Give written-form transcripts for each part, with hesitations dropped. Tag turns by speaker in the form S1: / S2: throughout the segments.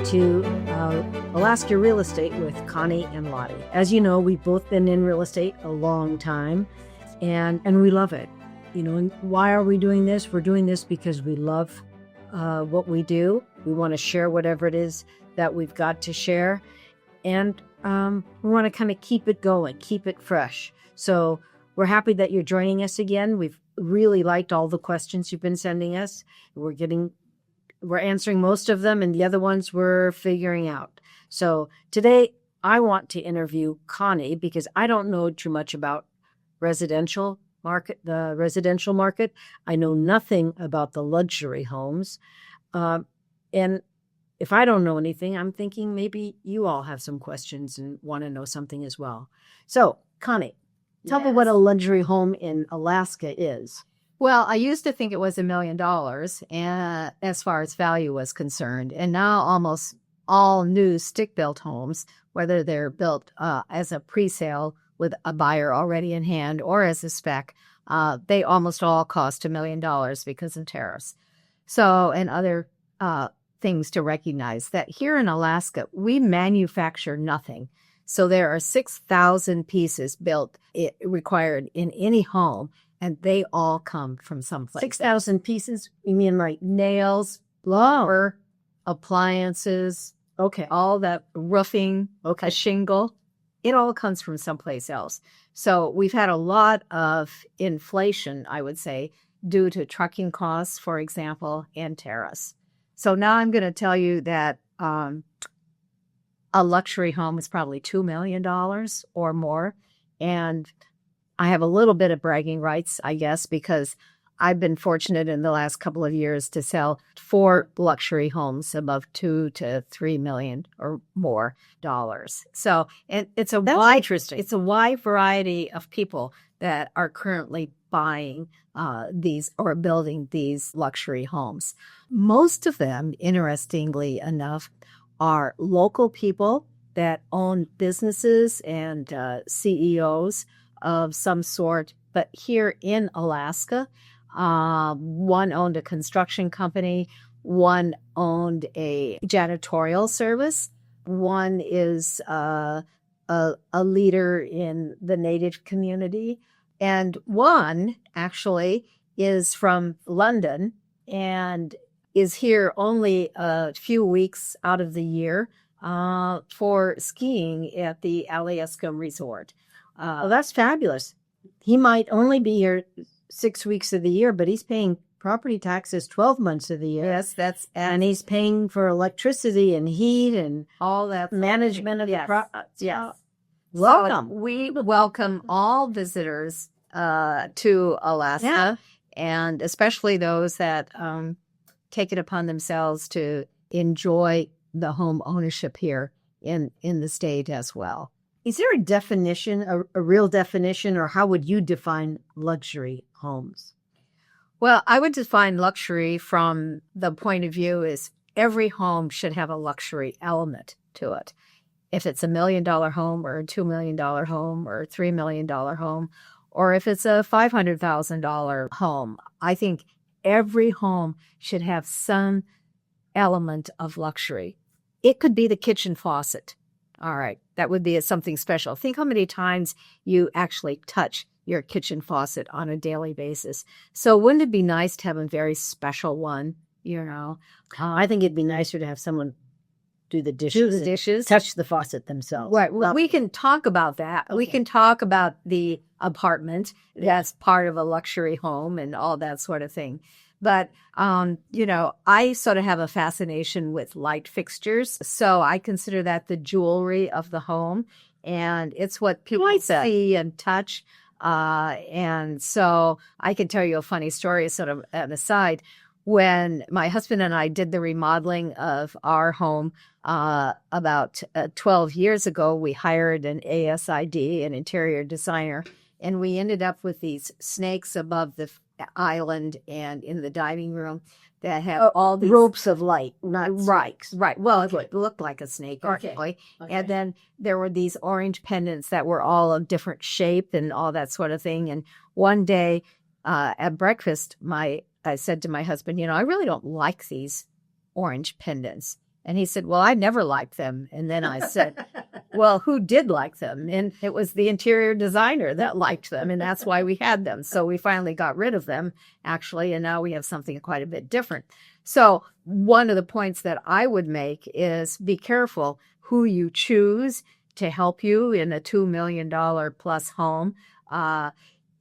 S1: to Alaska Real Estate with Connie and Lottie. As you know, we've both been in real estate a long time, and we love it. You know, and why are we doing this? We're doing this because we love what we do. We want to share whatever it is that we've got to share, and we want to kind of keep it going, keep it fresh. So we're happy that you're joining us again. We've really liked all the questions you've been sending us. We're answering most of them, and the other ones we're figuring out. So today I want to interview Connie because I don't know too much about the residential market. I know nothing about the luxury homes. And if I don't know anything, I'm thinking maybe you all have some questions and want to know something as well. So, Connie, tell me what a luxury home in Alaska is.
S2: Well, I used to think it was $1 million and as far as value was concerned. And now almost all new stick-built homes, whether they're built as a pre-sale with a buyer already in hand or as a spec, they almost all cost $1 million because of tariffs. So, and other things to recognize that here in Alaska, we manufacture nothing. So there are 6,000 pieces required in any home, and they all come from someplace.
S1: 6,000 pieces? You mean like
S2: nails, lumber, appliances, all that roofing, a shingle. It all comes from someplace else. So we've had a lot of inflation, I would say, due to trucking costs, for example, and tariffs. So now I'm going to tell you that a luxury home is probably $2 million or more. And I have a little bit of bragging rights, I guess, because I've been fortunate in the last couple of years to sell 4 luxury homes above $2 to $3 million or more dollars. So, and it's a wide variety of people that are currently buying these or building these luxury homes. Most of them, interestingly enough, are local people that own businesses and CEOs of some sort. But here in Alaska, one owned a construction company, one owned a janitorial service, one is a leader in the Native community, and one actually is from London and is here only a few weeks out of the year for skiing at the Alaskan resort.
S1: Well, that's fabulous. He might only be here 6 weeks of the year, but he's paying property taxes 12 months of the year.
S2: Yes,
S1: and he's paying for electricity and heat and
S2: all that
S1: management of the property.
S2: Yes.
S1: Welcome.
S2: So we welcome all visitors to Alaska, and especially those that take it upon themselves to enjoy the home ownership here in the state as well.
S1: Is there a definition, a real definition, or how would you define luxury homes?
S2: Well, I would define luxury from the point of view is every home should have a luxury element to it. If it's $1 million home or a $2 million home or a $3 million home, or if it's a $500,000 home, I think every home should have some element of luxury. It could be the kitchen faucet. All right, that would be something special. Think how many times you actually touch your kitchen faucet on a daily basis. So wouldn't it be nice to have a very special one, you know?
S1: I think it'd be nicer to have someone do the dishes. Touch the faucet themselves.
S2: Right. Well, we can talk about that. Okay. We can talk about the apartment that's part of a luxury home and all that sort of thing. But, I sort of have a fascination with light fixtures. So I consider that the jewelry of the home. And it's what people see and touch. And so I can tell you a funny story, sort of an aside. When my husband and I did the remodeling of our home about 12 years ago, we hired an ASID, an interior designer, and we ended up with these snakes above the island and in the dining room that have all these
S1: ropes of light, not
S2: snakes. Right. Well, it looked like a snake, actually. Okay. And then there were these orange pendants that were all of different shape and all that sort of thing. And one day at breakfast, I said to my husband, I really don't like these orange pendants. And he said, well, I never liked them. And then I said, well, who did like them? And it was the interior designer that liked them. And that's why we had them. So we finally got rid of them, actually. And now we have something quite a bit different. So one of the points that I would make is be careful who you choose to help you in a $2 million plus home.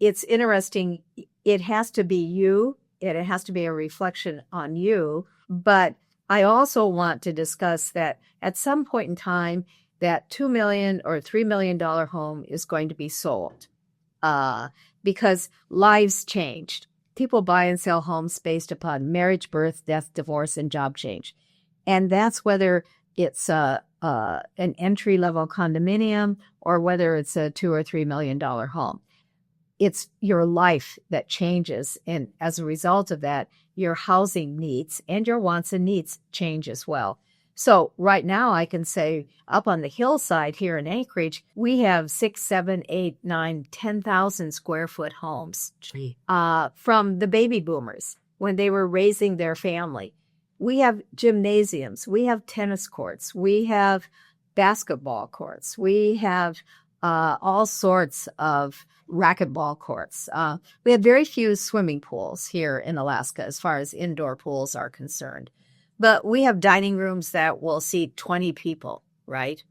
S2: It's interesting. It has to be you. It has to be a reflection on you. But I also want to discuss that at some point in time, that $2 million or $3 million home is going to be sold because lives changed. People buy and sell homes based upon marriage, birth, death, divorce, and job change. And that's whether it's an entry-level condominium or whether it's a $2 or $3 million home. It's your life that changes. And as a result of that, your housing needs and your wants and needs change as well. So right now I can say up on the hillside here in Anchorage, we have 6, 7, 8, 9, 10,000 square foot homes from the baby boomers when they were raising their family. We have gymnasiums. We have tennis courts. We have basketball courts. We have all sorts of racquetball courts. We have very few swimming pools here in Alaska as far as indoor pools are concerned. But we have dining rooms that will seat 20 people, right?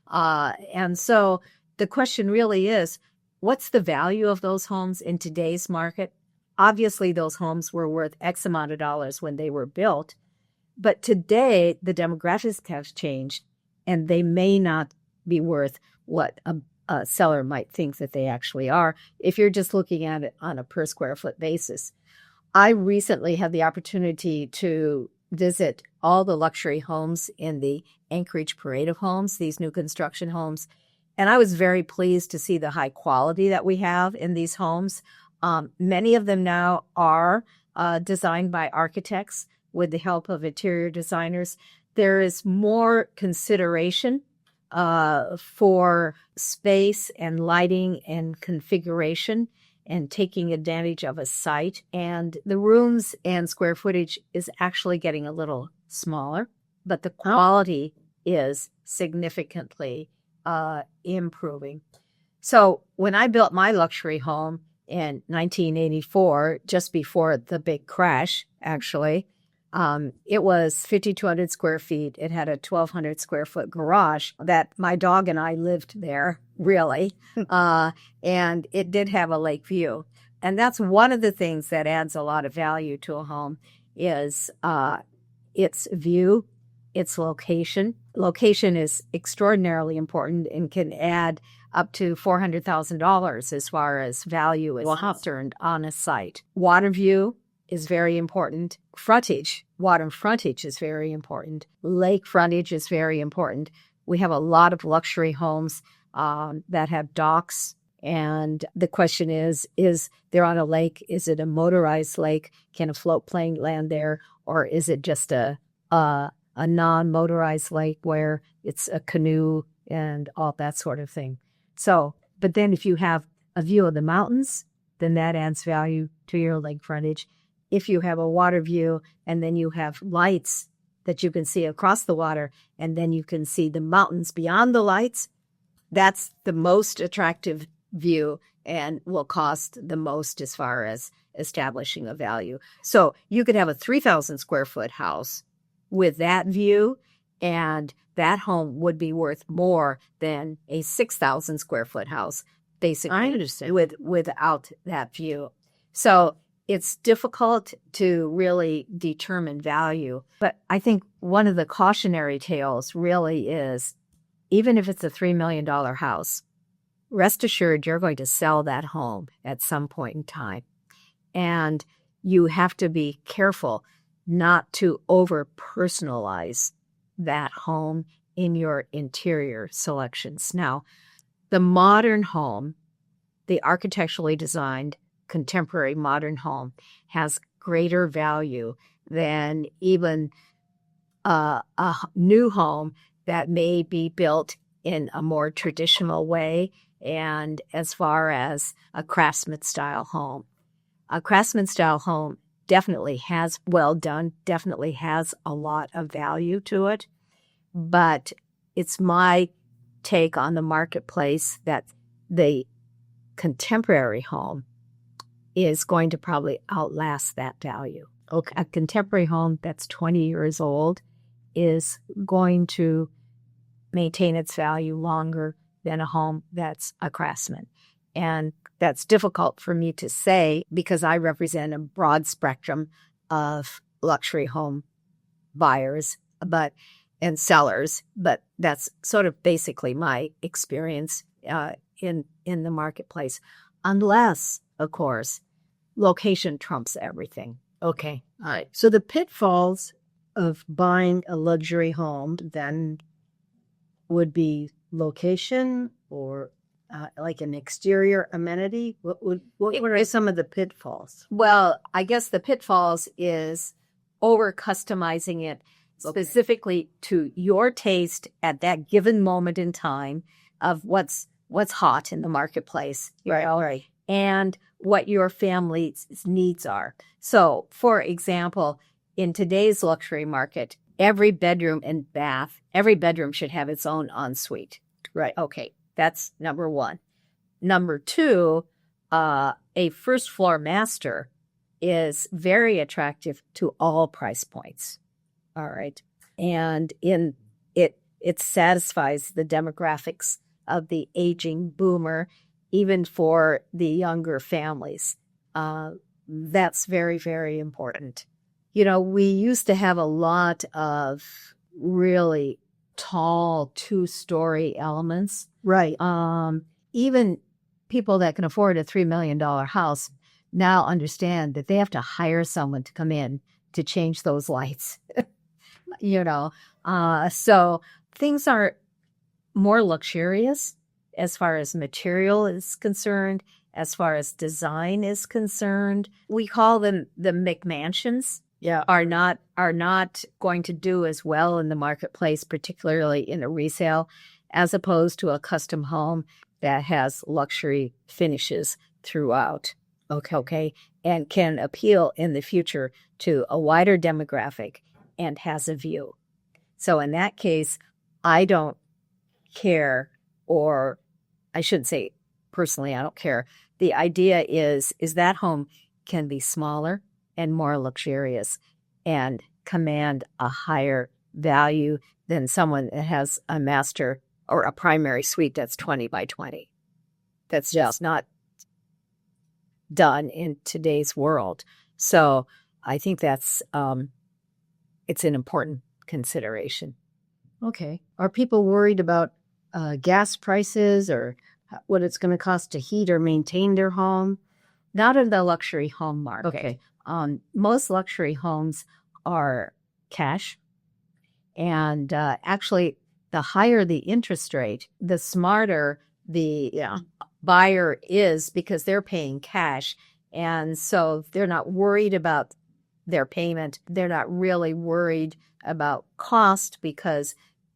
S2: And so the question really is, what's the value of those homes in today's market? Obviously, those homes were worth X amount of dollars when they were built. But today, the demographics have changed, and they may not be worth what a seller might think that they actually are if you're just looking at it on a per square foot basis. I recently had the opportunity to visit all the luxury homes in the Anchorage Parade of Homes, these new construction homes, and I was very pleased to see the high quality that we have in these homes. Many of them now are designed by architects with the help of interior designers. There is more consideration for space and lighting and configuration and taking advantage of a site. And the rooms and square footage is actually getting a little smaller, but the quality is significantly improving. So when I built my luxury home in 1984, just before the big crash, actually, it was 5,200 square feet. It had a 1,200 square foot garage that my dog and I lived there, really. And it did have a lake view. And that's one of the things that adds a lot of value to a home is its view, its location. Location is extraordinarily important and can add up to $400,000 as far as value is concerned on a site. Water view is very important. Frontage, water frontage is very important. Lake frontage is very important. We have a lot of luxury homes that have docks. And the question is they're on a lake? Is it a motorized lake? Can a float plane land there? Or is it just a non-motorized lake where it's a canoe and all that sort of thing? So, but then if you have a view of the mountains, then that adds value to your lake frontage. If you have a water view and then you have lights that you can see across the water and then you can see the mountains beyond the lights, that's the most attractive view and will cost the most as far as establishing a value. So you could have a 3,000 square foot house with that view, and that home would be worth more than a 6,000 square foot house, basically.
S1: I understand.
S2: Without that view. So it's difficult to really determine value. But I think one of the cautionary tales really is, even if it's a $3 million house, rest assured you're going to sell that home at some point in time. And you have to be careful not to over-personalize that home in your interior selections. Now, the modern home, the architecturally designed contemporary modern home, has greater value than even a new home that may be built in a more traditional way and as far as a craftsman style home. A craftsman style home definitely has, well done, definitely has a lot of value to it. but it's my take on the marketplace that the contemporary home is going to probably outlast that value.
S1: Okay.
S2: A contemporary home that's 20 years old is going to maintain its value longer than a home that's a craftsman. And that's difficult for me to say because I represent a broad spectrum of luxury home buyers and sellers, but that's sort of basically my experience in the marketplace. Unless, of course, location trumps everything.
S1: Okay. All right. So the pitfalls of buying a luxury home then would be location or like an exterior amenity. What are some of the pitfalls?
S2: Well, I guess the pitfalls is over customizing it specifically to your taste at that given moment in time of what's hot in the marketplace,
S1: Right.
S2: and what your family's needs are. So, for example, in today's luxury market, every bedroom and bath, every bedroom should have its own ensuite.
S1: Right.
S2: Okay, that's number one. Number two, a first floor master is very attractive to all price points. All right. And it satisfies the demographics of the aging boomer, even for the younger families. That's very, very important. We used to have a lot of really tall 2-story elements.
S1: Right.
S2: Even people that can afford a $3 million house now understand that they have to hire someone to come in to change those lights. So things are more luxurious as far as material is concerned, as far as design is concerned. We call them the McMansions.
S1: Yeah.
S2: Are not going to do as well in the marketplace, particularly in a resale, as opposed to a custom home that has luxury finishes throughout. Okay, and can appeal in the future to a wider demographic and has a view. So in that case, I don't care, or I shouldn't say personally, I don't care. The idea is that home can be smaller and more luxurious and command a higher value than someone that has a master or a primary suite that's 20 by 20. That's just not done in today's world. So I think that's it's an important consideration.
S1: Okay. Are people worried about gas prices or what it's going to cost to heat or maintain their home?
S2: Not in the luxury home market.
S1: Okay.
S2: Most luxury homes are cash. And actually, the higher the interest rate, the smarter the buyer is because they're paying cash. And so they're not worried about their payment. They're not really worried about cost because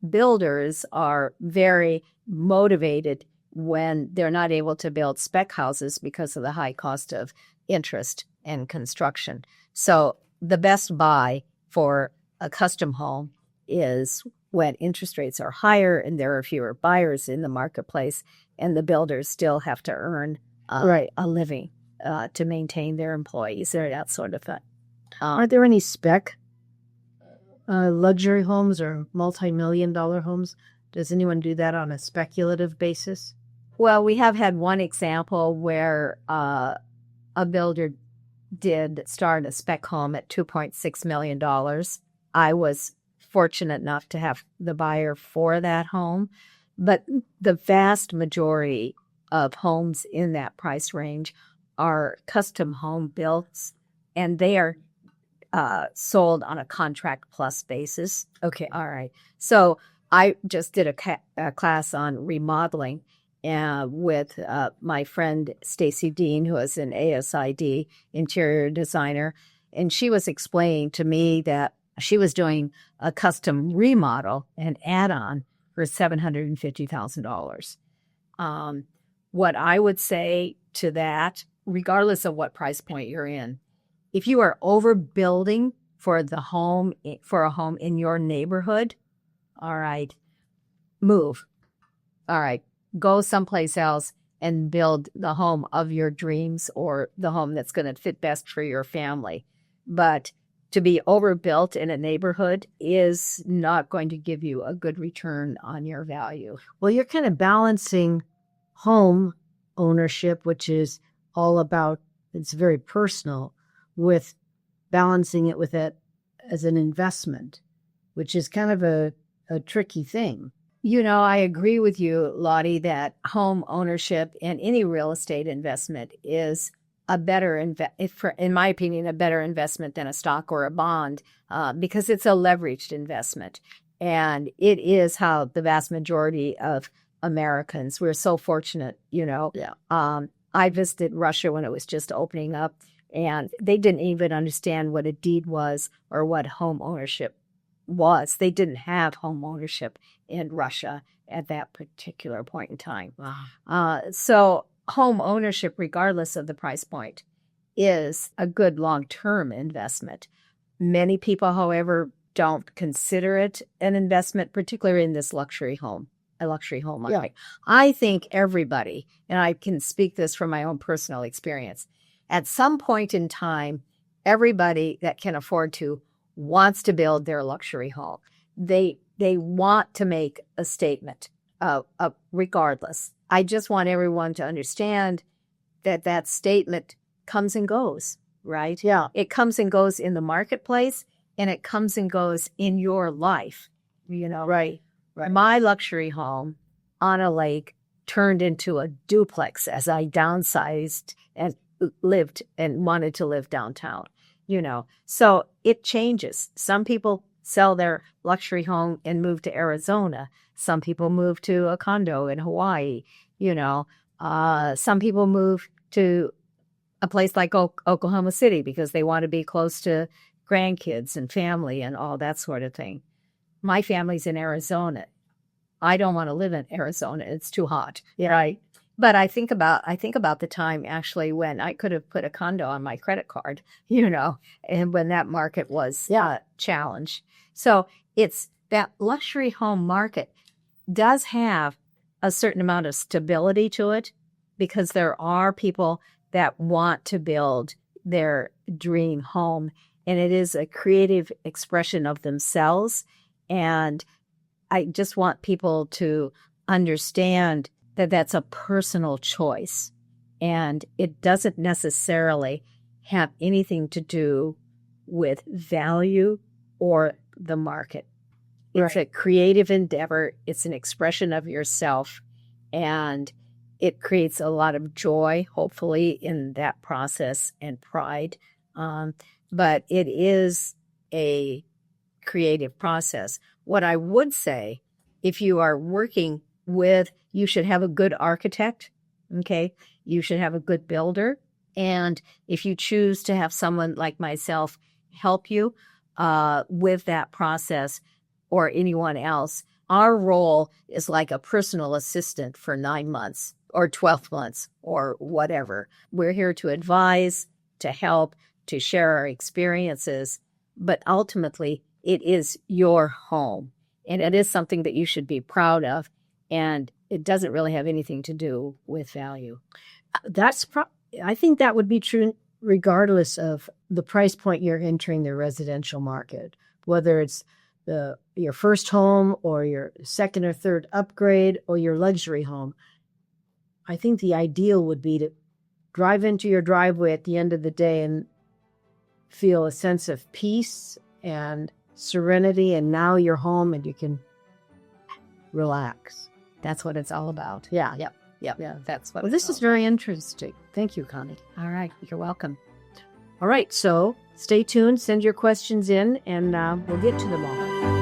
S2: builders are very motivated when they're not able to build spec houses because of the high cost of interest and construction. So the best buy for a custom home is when interest rates are higher and there are fewer buyers in the marketplace and the builders still have to earn a living to maintain their employees or that sort of thing.
S1: Are there any spec luxury homes or multi-million-dollar homes? Does anyone do that on a speculative basis?
S2: Well, we have had one example where a builder did start a spec home at $2.6 million. I was fortunate enough to have the buyer for that home, but the vast majority of homes in that price range are custom home builds, and they are sold on a contract plus basis.
S1: Okay.
S2: All right. So I just did a class on remodeling with my friend Stacy Dean, who is an ASID interior designer, and she was explaining to me that she was doing a custom remodel, an add-on for $750,000. What I would say to that, regardless of what price point you're in, if you are overbuilding for a home in your neighborhood, All right. Move. All right. Go someplace else and build the home of your dreams or the home that's going to fit best for your family. But to be overbuilt in a neighborhood is not going to give you a good return on your value.
S1: Well, you're kind of balancing home ownership, which is all about, it's very personal, with balancing it with it as an investment, which is kind of a tricky thing.
S2: You know, I agree with you, Lottie, that home ownership and any real estate investment is a better, in my opinion, a better investment than a stock or a bond because it's a leveraged investment. And it is how the vast majority of Americans, we're so fortunate, you know.
S1: Yeah.
S2: I visited Russia when it was just opening up, and they didn't even understand what a deed was or what home ownership was. They didn't have home ownership in Russia at that particular point in time.
S1: Wow.
S2: So home ownership, regardless of the price point, is a good long-term investment. Many people, however, don't consider it an investment, particularly in this luxury home, a luxury home market.
S1: Yeah.
S2: I think everybody, and I can speak this from my own personal experience, at some point in time, everybody that can afford to wants to build their luxury home. They want to make a statement regardless. I just want everyone to understand that that statement comes and goes, right?
S1: Yeah.
S2: It comes and goes in the marketplace, and it comes and goes in your life, you know.
S1: Right.
S2: My luxury home on a lake turned into a duplex as I downsized and lived and wanted to live downtown, you know. So it changes. Some people sell their luxury home and move to Arizona. Some people move to a condo in Hawaii, you know. Some people move to a place like Oklahoma City because they want to be close to grandkids and family and all that sort of thing. My family's in Arizona. I don't want to live in Arizona. It's too hot.
S1: Yeah.
S2: Right. But I think about the time actually when I could have put a condo on my credit card, you know, and when that market was challenged. So it's that luxury home market does have a certain amount of stability to it because there are people that want to build their dream home, and it is a creative expression of themselves. And I just want people to understand that that's a personal choice, and it doesn't necessarily have anything to do with value or the market. It's a creative endeavor. It's an expression of yourself, and it creates a lot of joy, hopefully, in that process and pride. But it is a creative process. What I would say, if you are working with, you should have a good architect, okay? You should have a good builder. And if you choose to have someone like myself help you with that process or anyone else, our role is like a personal assistant for 9 months or 12 months or whatever. We're here to advise, to help, to share our experiences, but ultimately it is your home, and it is something that you should be proud of, and it doesn't really have anything to do with value.
S1: I think that would be true regardless of the price point you're entering the residential market, whether it's your first home or your second or third upgrade or your luxury home. I think the ideal would be to drive into your driveway at the end of the day and feel a sense of peace and serenity, and now you're home and you can relax.
S2: That's what it's all about.
S1: Yeah.
S2: Yeah, that's what.
S1: Well, this is very interesting. Thank you, Connie.
S2: All right, you're welcome.
S1: All right, so stay tuned, send your questions in, and we'll get to them all.